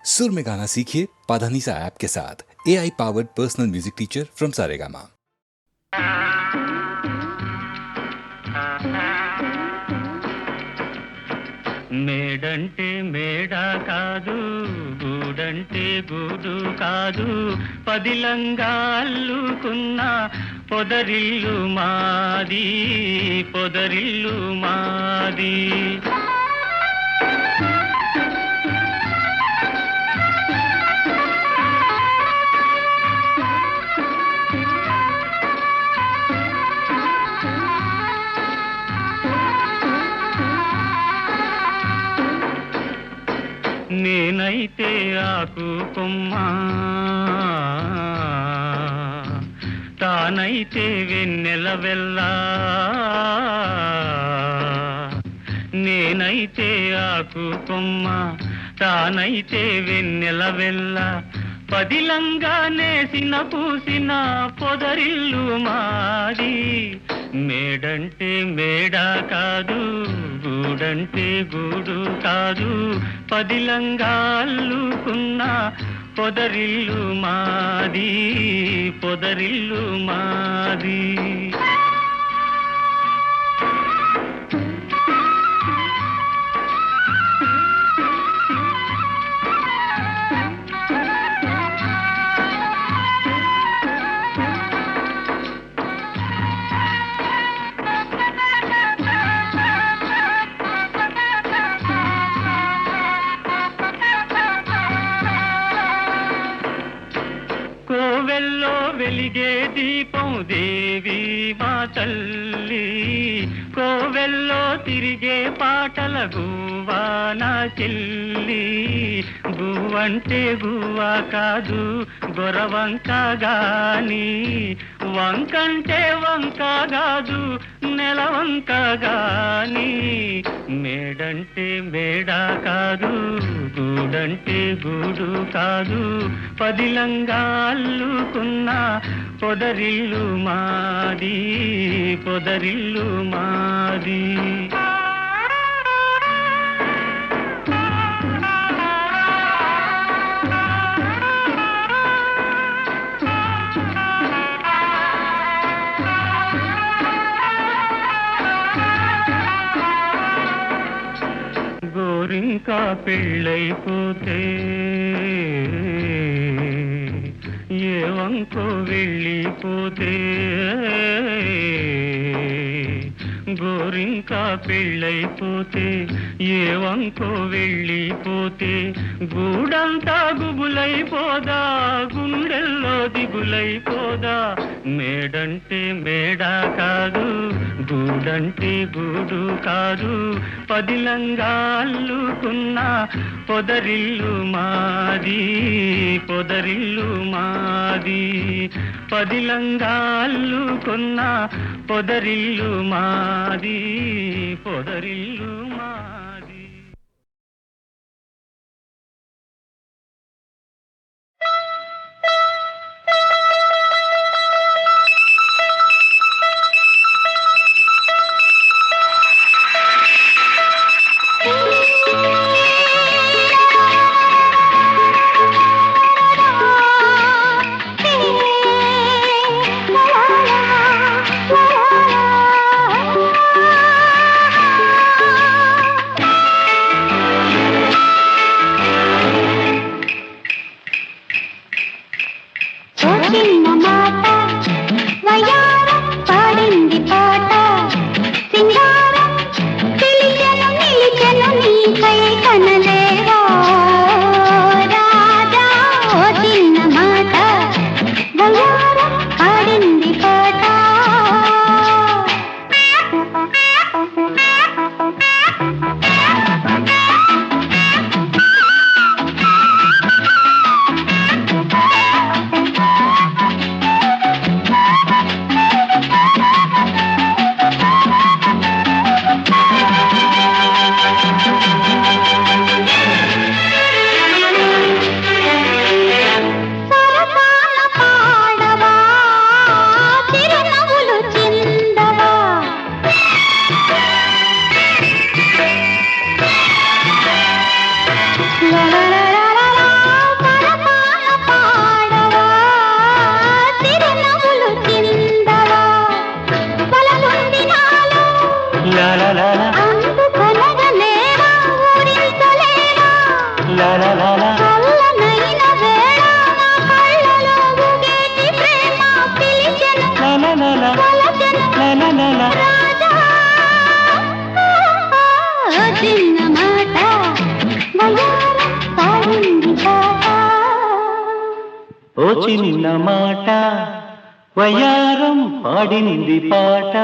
सुर में गाना सीखिए पाधानीसा ऐप के साथ। AI powered personal music teacher from Saregama. మేడంటే మేడ కాదు, గూడంటే గూడు కాదు, పదిలంగా అల్లుకున్న పొదరిల్లు మాది, పొదరిల్లు మాది. నేనైతే ఆకు కొమ్మ, తానైతే వెన్నెల వెల్లా. నేనైతే ఆకు కొమ్మ, తానైతే వెన్నెల వెల్లా, పదిలంగా నేసిన పూసిన పొదరిల్లు మాది. మేడంటే మేడ కాదు, గూడంటే గూడు కాదు, పదిలంగా అల్లుకున్న పొదరిల్లు మాది, పొదరిల్లు మాది. కోవెల్లో వెలిగే దీపం దేవి మా తల్లి, కోవెల్లో తిరిగే పాటల గువ్వా నా చెల్లి. గువ్వంటే గువ్వా కాదు గొరవంక గాని, వంకంటే వంక కాదు నెలవంక గాని. మేడంటే మేడ కాదు, గూడంటే గూడు కాదు, పదిలంగా అల్లుకున్న పొదరిల్లు మాది, పొదరిల్లు మాది. గోరింకా పెళ్ళైపోతే ఏ వంకో వెళ్ళిపోతే, గోరింకా పెళ్ళైపోతే ఏ వంకో వెళ్ళిపోతే, గూడంతా గుబులైపోదా, గుండెల్లో దిగులైపోదా. మేడంటే మేడ కాదు, గూడంటే గూడు కాదు, పదిలంగా అల్లుకున్న పొదరిల్లు మాది, పొదరిల్లు మాది. పదిలంగా అల్లుకున్న పొదరిల్లు మాది, పొదరిల్లు మాది. la la la la la చల్లనైన వేళ నా కళ్ళలో ఊగేటి ప్రేమ పిలిచెను కొలచెను రాజా చిన్న మాట వయ్యారం పాడింది పాట ఓ చిన్న మాట వయారం పాడింది పాట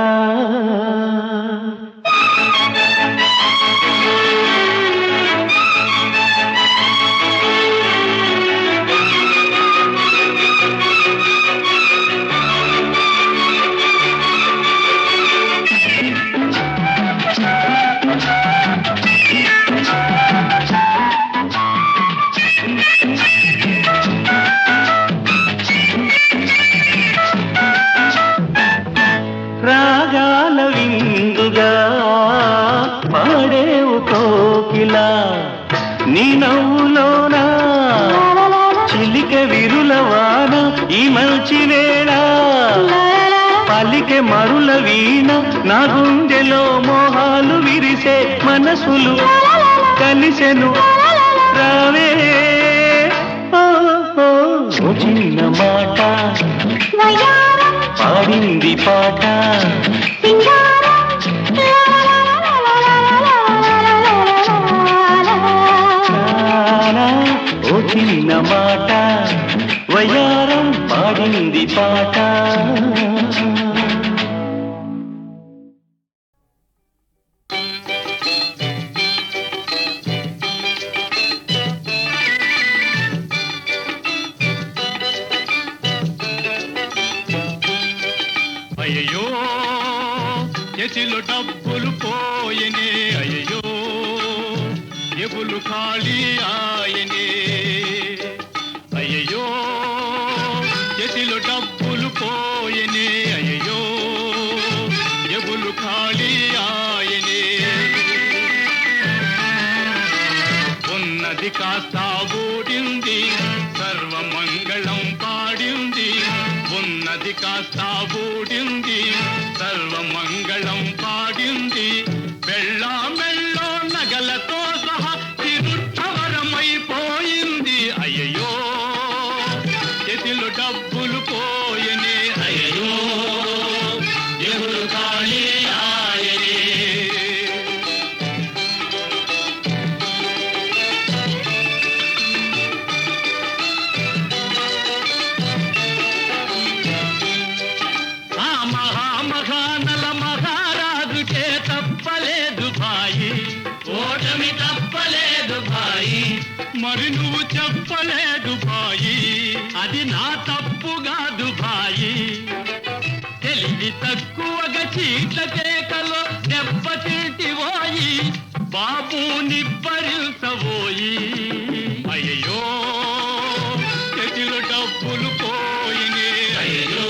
రాగాల విందుగా పాడేవు కోకిలా నీ నవ్వులోనా చిలిక విరుల వాన ఈ మంచి వేళ పలికె మరుల వీణ నా గుండెలో మోహాలు విరిసే మనసులు కలిసెను రావే ఓ, ఓ, ఓ చిన్న మాట వయ్యారం పాడింది పాట ఓ చిన్న మాట వయారం పాడింది పాట అయ్యో చేతిలో డబ్బులు పోయనే అయ్యో ఎబులు ఖాళీ ఆయనే అయ్యో చేతిలో డబ్బులు పోయనే అయ్యో ఎబులు ఖాళీ ఆయనే ఉన్నది కాస్త ఊడింది సర్వమంగళం పాడింది ఉన్నది కాస్త ఊడింది సర్వమంగళం పాడింది బెళ్ళా మెళ్ళో నగలతో సహా తిరుక్షవరమైపోయింది అయ్యో చేతిలో డబ్బులు పోయనే అయ్యో ఎవరు ఖాళీ ఆయనే మహామహానల మహారాజుకే తప్పలేదు భాయి ఓటమి తప్పలేదు భాయి మరి నువ్వు చెప్పలేదు భాయి అది నా తప్పు కాదు భాయి తెలివి తక్కువగా చీట్ల కేకలో దెబ్బతింటిపోయి బాబు నిబ్బరించబోయి అయ్యో చేతిలో డబ్బులు పోయినే అయ్యో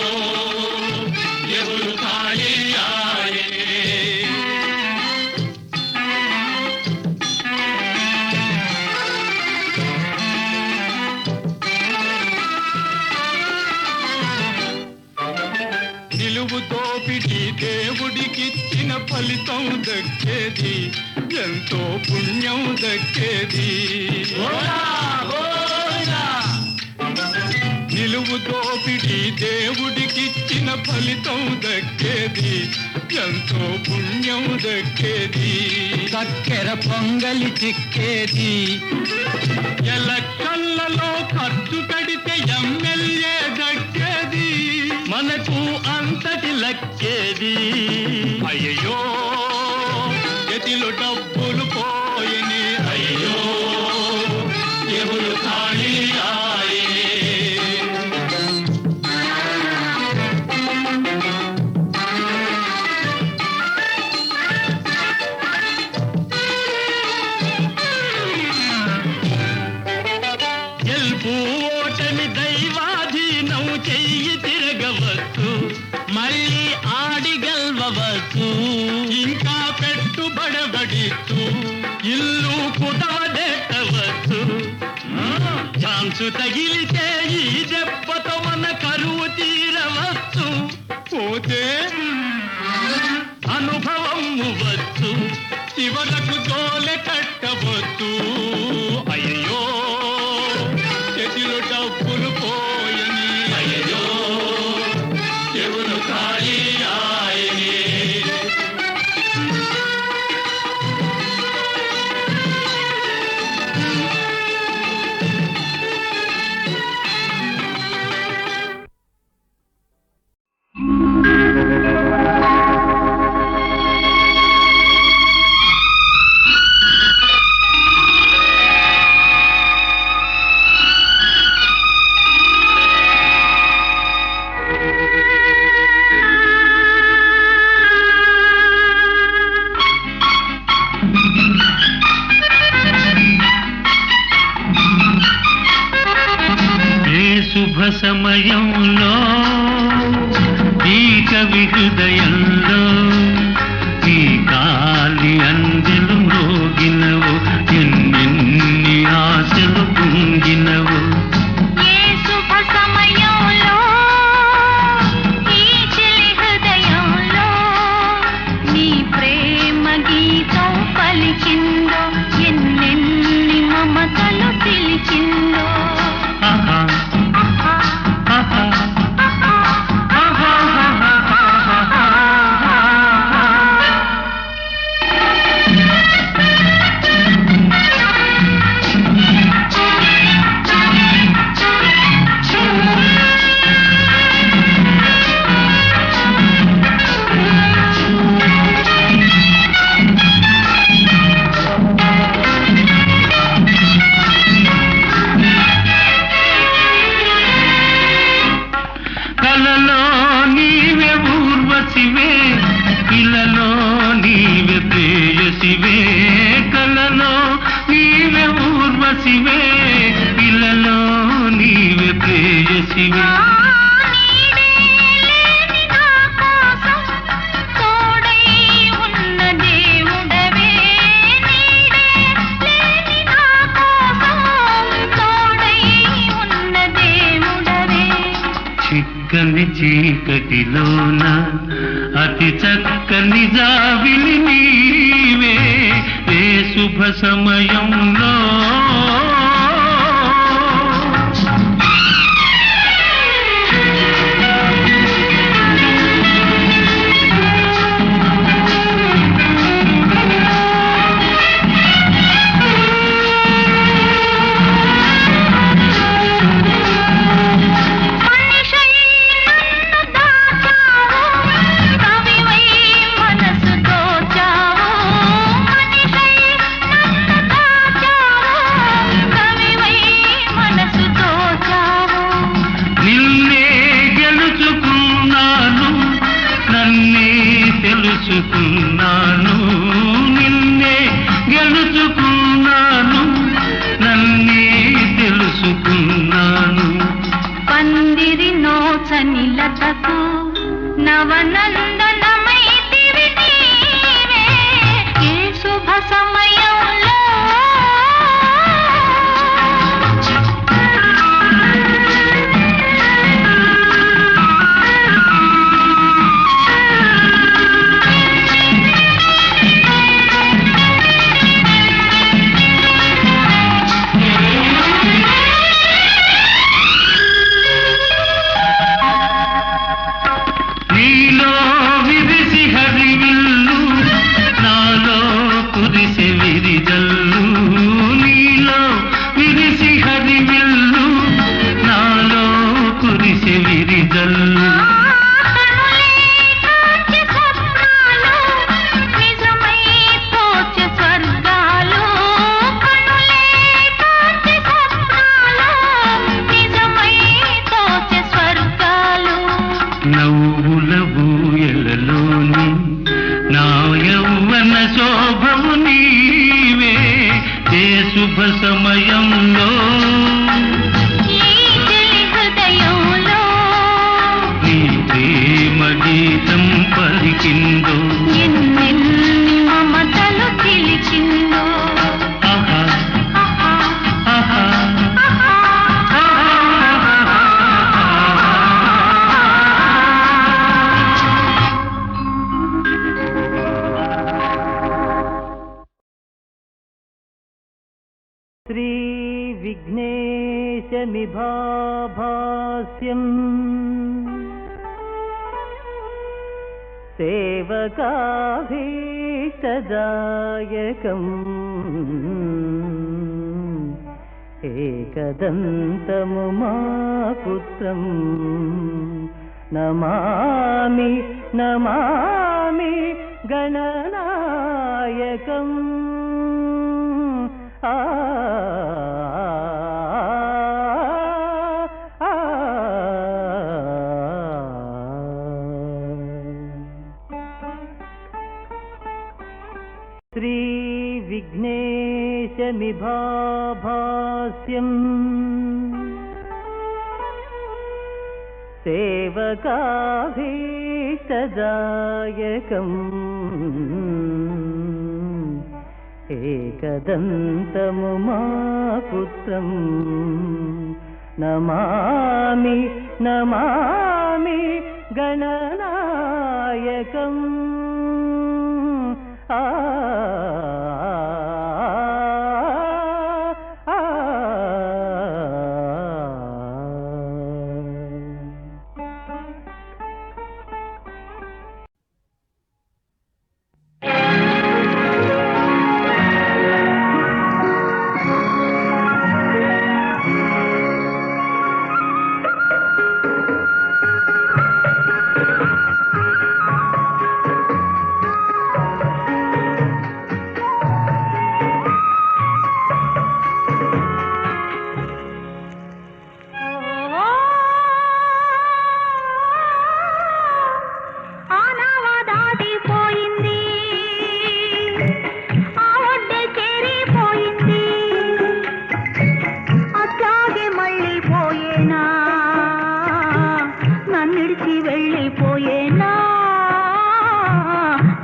ఎవరు ఖాళీ ఆయనే నిలువు దోపిడి దేవుడికిచ్చిన ఫలితం దక్కేది ఎంతో పుణ్యం దక్కేది నిలువు దోపిడి దేవుడికిచ్చిన ఫలితం దక్కేది ఎంతో పుణ్యం దక్కేది చక్కెర పొంగలి చిక్కేది ఎలక్షన్లలో ఖర్చు పెడితే ఎమ్మెల్యే దక్కేది మనకు అంతటి లక్కేది అయ్యో చేతిలో డబ్బులు పోయిని అయ్యో ఎవరు ఖాళీ ఆయనే గెలుపు ఓటమి దైవాధీనం చెయ్యి తిరగవచ్చు మళ్ళీ ఆడి గెలవచ్చు ఇంకా పెట్టుబడబడిచ్చు ఇల్లు కుదవదెట్టవచ్చు ఛాన్సు తగిలితే ఈ దెబ్బతో మన కరువు తీరవచ్చు పోతే అనుభవం వచ్చు చివరకు జోలె కట్టవచ్చు అయ్యో శుభ సమయంలో ఈ కవి హృదయంలో ఈ గాలి అందెలు మోగినవు ఎన్నెన్ని ఆశలు పొంగినవు ఏ శుభ సమయంలో ఈ చెలి హృదయంలో నీ ప్రేమ గీతం పలికిందో ఎన్నెన్ని మమతలు పిలిచిందో ఆహా ఆహా కలలో నీవే ఊర్వశివే ఇలలో నీవే ప్రేయసివే కలలో నీవే ఊర్వశివే ఇలలో నీవే ప్రేయసివే చిక్కని చీకటిలోన అతి చక్కని జాబిలి నీవే ఏ శుభ సమయంలో తెలుసుకున్నాను నిన్నే గెలుచుకున్నాను నన్నే తెలుసుకున్నాను పందిరి నోచని లతకు నవనందనమైతివి నీవే ఏ శుభ సమయంలో నీలో విరిసి హరివిల్లు నాలో కురిసి విరిజల్లు నీలో విరిసి హరివిల్లు నాలో కురిసి విరిజల్లు నవ్వుల ఊయలలోని నా యౌవన శోభము నీవే ఏ శుభ సమయంలో నీ ప్రేమ గీతం పలికిందో ఎన్నెన్ని మమతలు పిలిచిందో ఆహా ఆహా శ్రీ విఘ్నేశమిభాభాస్యం సేవకాభీష్టదాయకం ఏకదంతముమాపుత్రం నమామి నమామి గణనాయకం ఆ శ్రీ విఘ్నేశమిభాభాస్యం సేవకాభీష్టదాయకం ఏకదంతము మా పుత్రం నమామి నమామి గణనాయకం ఆ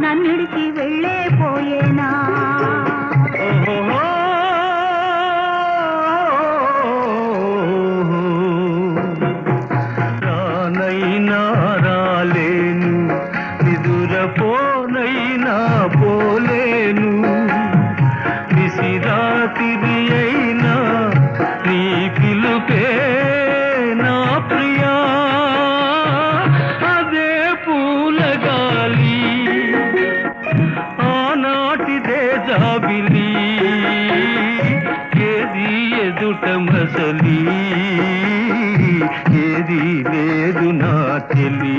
నన్నిడిచి వెళ్ళే పోయేనా రానైనా రాలేను నిదురపోనైనా పోలేను విసిరాతిరి అయినా నీ పిలుపే నా ప్రియా అదే పూలగాలి ఆనాటిదే జాబిలి ఏది ఎదుట మసలి ఏది లేదు నా తెలి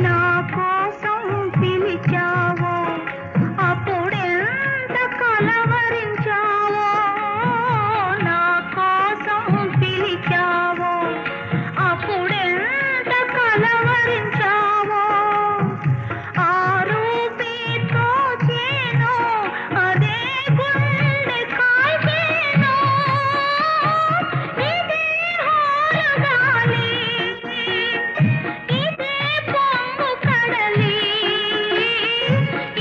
నా కోసం పిలిచావో అప్పుడెంత కలవరించావో నా కోసం పిలిచావో అప్పుడెంత కలవరించావో ఆ రూపేతో చేను అదే గుండె కాల్చేను ఇదే హారగాలి ఇదే పొంగు కడలి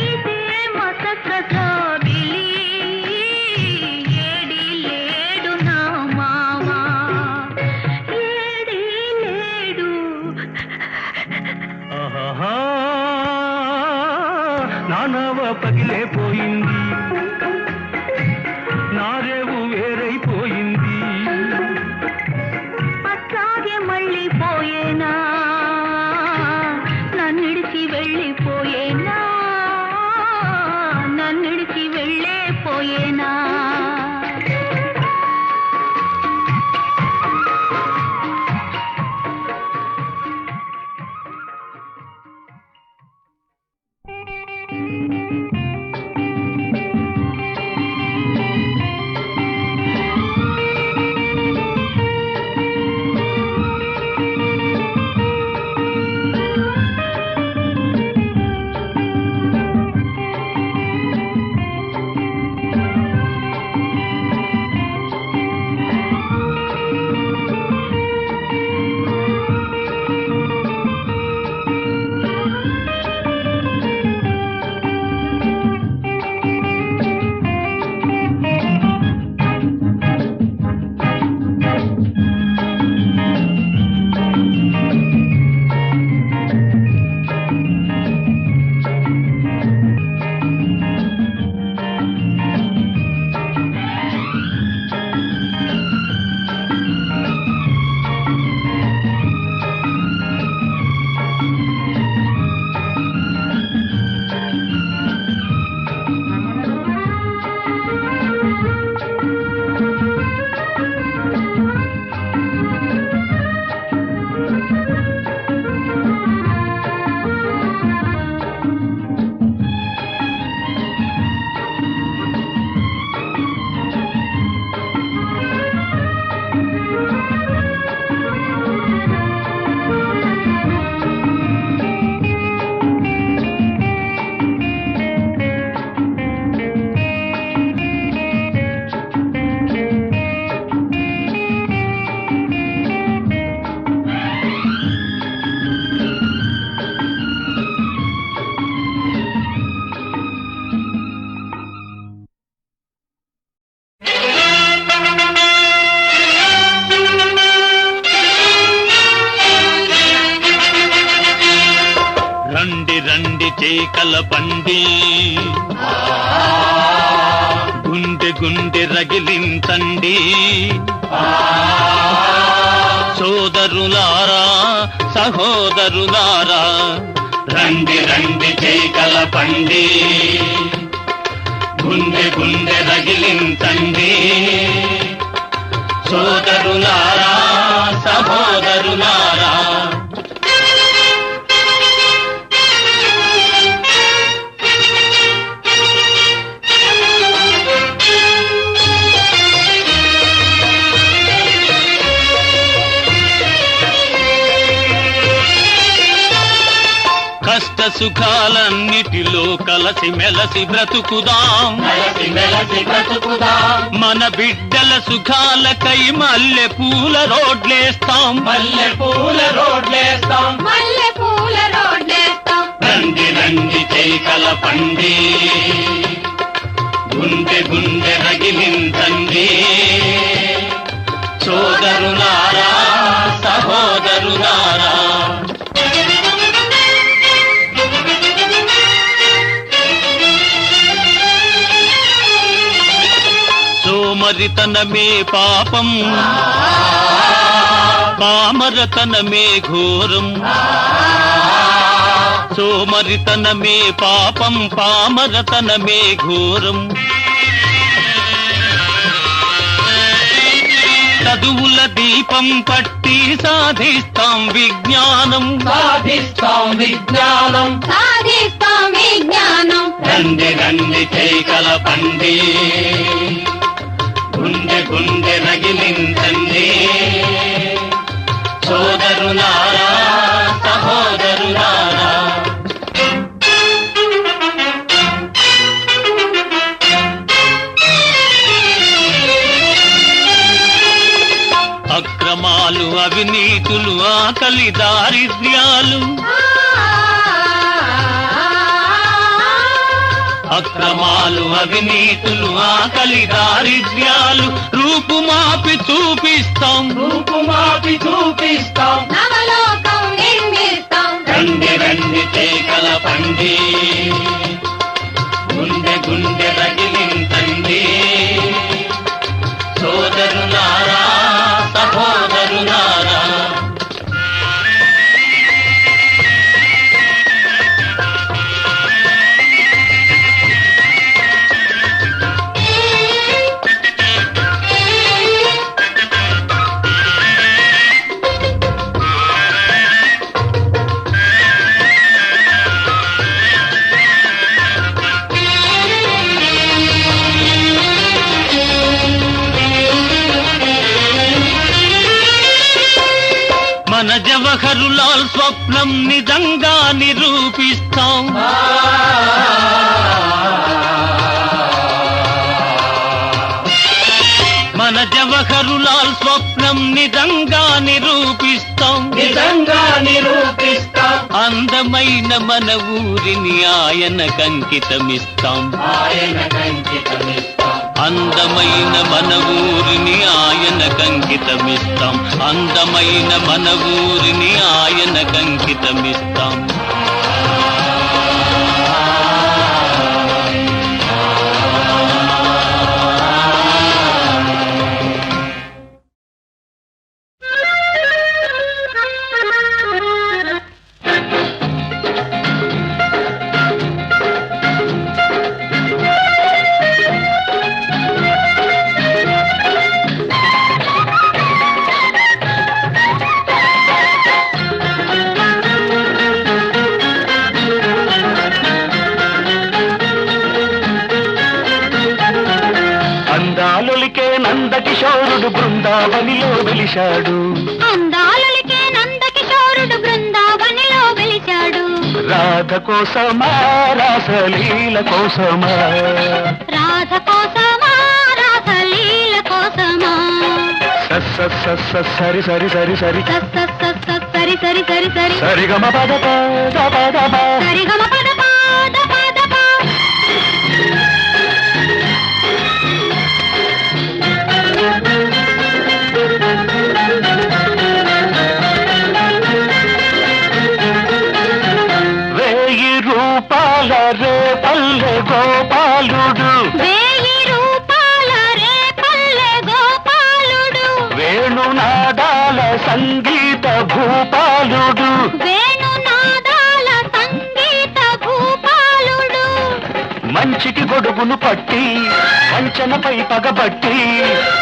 ఇదే మసక జాబిలి ఏడి లేడు నా మావా ఏడి లేడు ఆహా నానవ పగిలే పోయింది నారేవు వేరైపోయింది అట్లాగే మళ్ళీ పోయేనా నన్నిడిచి వెళ్ళిపోయేనా నన్నిడిచి వెళ్ళే పోయేనా రండి చేకల పండి గుండె గుండె రగిలించండి సోదరులారా సహోదరులారా రండి రండి చేకల పండి గుండె గుండె రగిలించండి సోదరులారా సహోదరులారా కష్ట సుఖాలన్నిటిలో కలసి మెలసి బ్రతుకుదాం మన బిడ్డల సుఖాలకై మల్లె పూల రోడ్లేస్తాం రండి రండి చేకల పండి గుండె గుండె రగిలించండి సోదరులారా సహోదరులారా సోమరితనమే పాపం పామరతనమే ఘోరం సోమరితనమే పాపం పామరతనమే ఘోరం చదువుల దీపం పట్టి సాధిస్తాం విజ్ఞానం రండి రండి చేకల పండి గుండె గుండె రగిలించండి సోదరులారా సహోదరులారా అక్రమాలు అవినీతులు ఆకలి దారిద్ర్యాలు అక్రమాలు అవినీతులు ఆకలి దారిద్ర్యాలు రూపుమాపి చూపిస్తాం రండి రండి చేకల పండి గుండె గుండె రగిలించండి సోదరులారా సహోదరులారా మన జవహరులాల్ స్వప్నం నిజంగా నిరూపిస్తాం మన జవహరులాల్ స్వప్నం నిజంగా నిరూపిస్తాం అందమైన మన ఊరిని ఆయనకంకితమిస్తాం అందమైన మన ఊరిని ఆయనకంకితమిస్తాం అందమైన మన ఊరిని ఆయనకంకితమిస్తాం అందాలొలికే నందకిశోరుడు బృందావనిలో వెలిశాడు రాధ కోసమా రాసలీల కోసమా సరి సరి సరి సరి సరిగమ పద పద రూపాల రే పల్లె గోపాలుడు 1000 రూపాల రేపల్లె గోపాలుడు వేణునాదాల సంగీత భూపాలుడు వేణునాదాల సంగీత భూపాలుడు మంచికి గొడుగును పట్టి వంచనపై పగబట్టి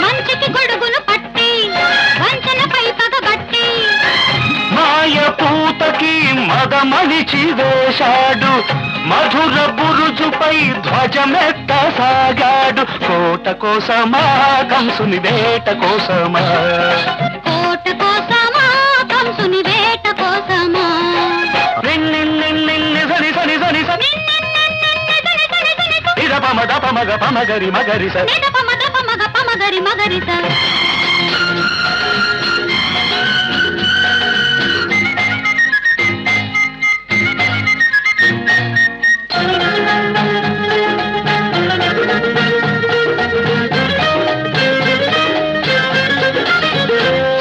మంచికి గొడుగును పట్టి వంచనపై పగబట్టి మాయ పూతకి మదమణిచి వేశాడు మధుర బురుజుపై ధ్వజమెత్త సాగాడు కోట కోసమా కంసుని వేట కోసమా కోట కోసమా కంసుని వేట కోసమా నిన్ని సని సని సని సని ఇదపమద పమగ పమగరి మగరి స మగరి మగరిత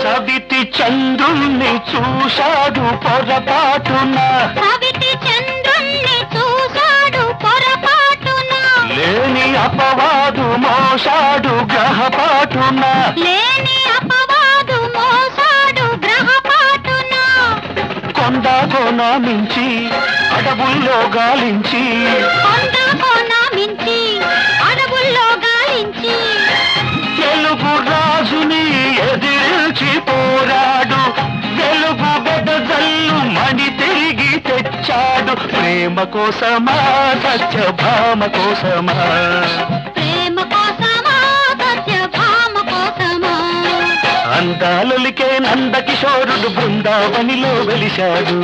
సవితి చంద్రుణ్ణి చూశాడు పొరపాటున సవితి చంద్రుణ్ణి చూశాడు పొరపాటున లేని అపవాదు మోసాడు గ్రహపాటున లేని అపవాదు మోసాడు గ్రహపాటున కొండ కోన మించి అడవుల్లో గాలించి కొండ కోన మించి అడవుల్లో గాలించి తెలుగు రాజుని ఎదిరించి పోరాడు వెలుగు బెదజల్లు మణి తిరిగి తెచ్చాడు ప్రేమ కోసమా సత్యభామ కోసమా ప్రేమ కోసమా సత్యభామ కోసమా అందాలొలికే నందకిషోరుడు బృందావనిలో వెలిశాడు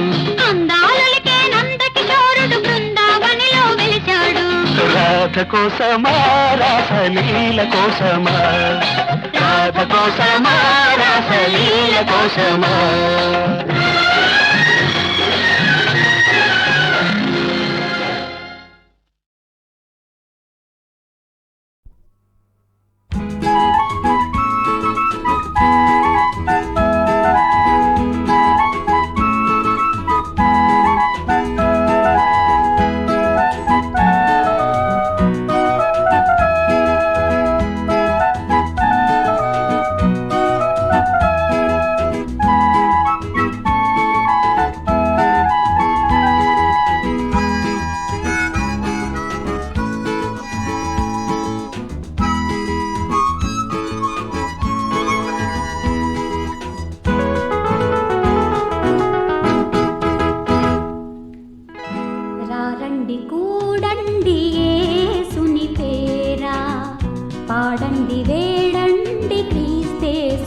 అందాలకే నందకిషోరుడు బృందావనిలో వెలిచాడు రాధ కోసమా రాసలీల కోసమా రాధ కోసమా రాసలీల కోసమా రారండి కూడండి యేసుని పేరా పాడండి వేడండి క్రీస్తేసునాదున్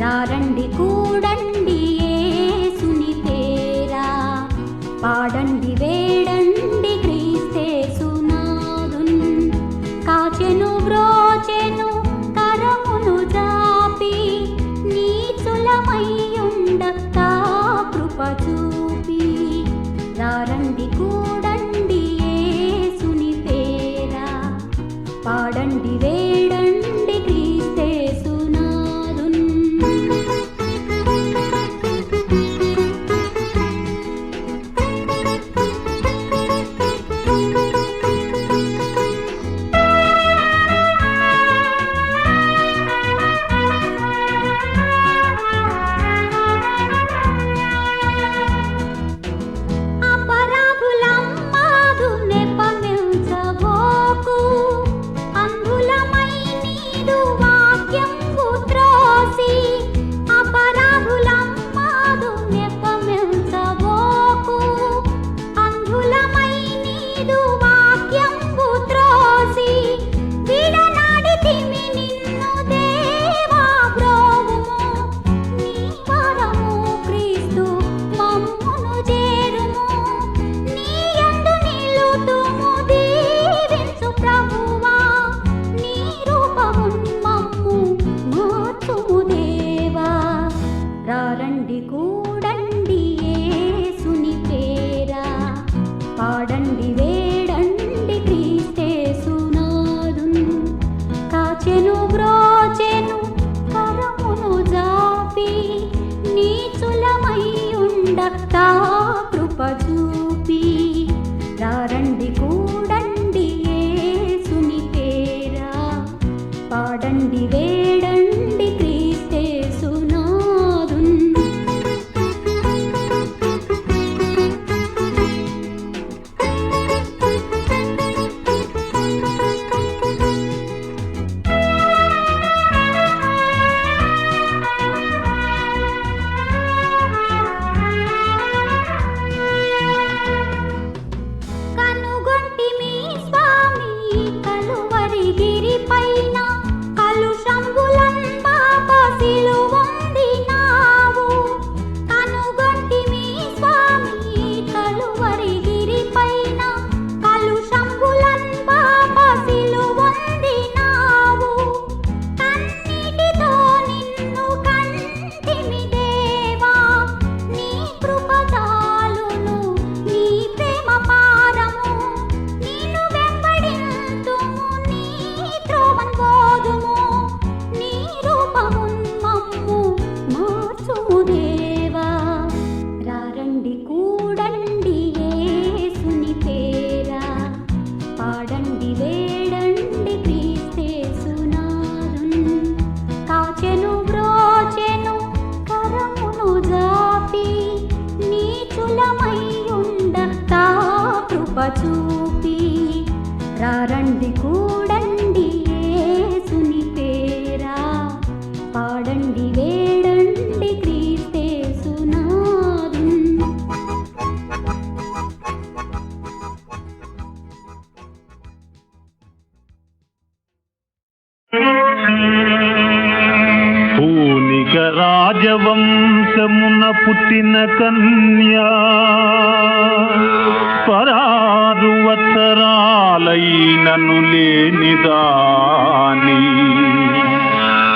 రారండి కూడండి యేసుని పేరా పాడండి వేడండి క్రీస్తేసునాదున్ కాచెను బ్రోచెను కరమును జాపి నీచులమయ్యుండ తా కృప చూపి రారండి కూడండి యేసుని పేరా పాడండి వేడండి క్రీస్తేసునాదున్ అపరాధులా చూపి రారండి కూడండి యేసుని పేరా పాడండి వేడండి క్రీస్తేసునాథున్. పూనిక రాజవంశమున పుట్టిన కన్యా పరారు వత్సరాలైనను లేనిదాని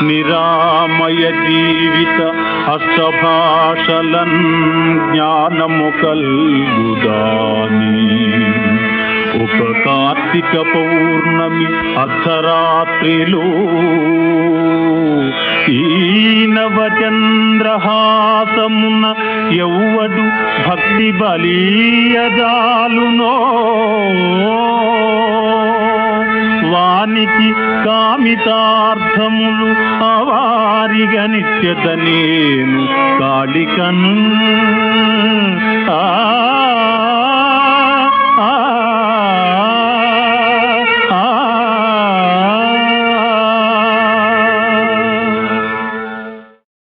నిరామయ జీవిత అష్టభాషలన్ జ్ఞానము కల్గుదాని ఒక కార్తీక పౌర్ణమి అర్ధరాత్రిలో ఈ నవచంద్రహాసమున ఎవ్వడు భక్తి బలీయదాలునో వానికి కామితార్థములు అవారిగా నిత్యత నేను కాళికను